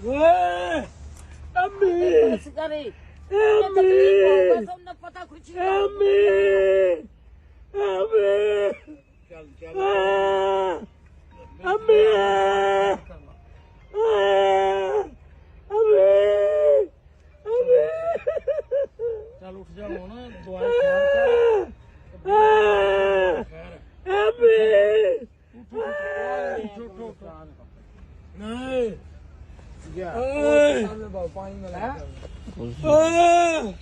ਓਏ ਅੰਮੀ बस करे ਅੰਮੀ बस उन्हें पता कुछ ਅੰਮੀ ਅੰਮੀ ਚੱਲ ਚੱਲ ਅੰਮੀ ਚੱਲ ਉੱਠ ਜਾ ਹੁਣ ਦਵਾਈ ਖਾ ਕੇ ਨਹੀਂ ਓਏ ਪਾਣੀ ਮਿਲਾ ਓਏ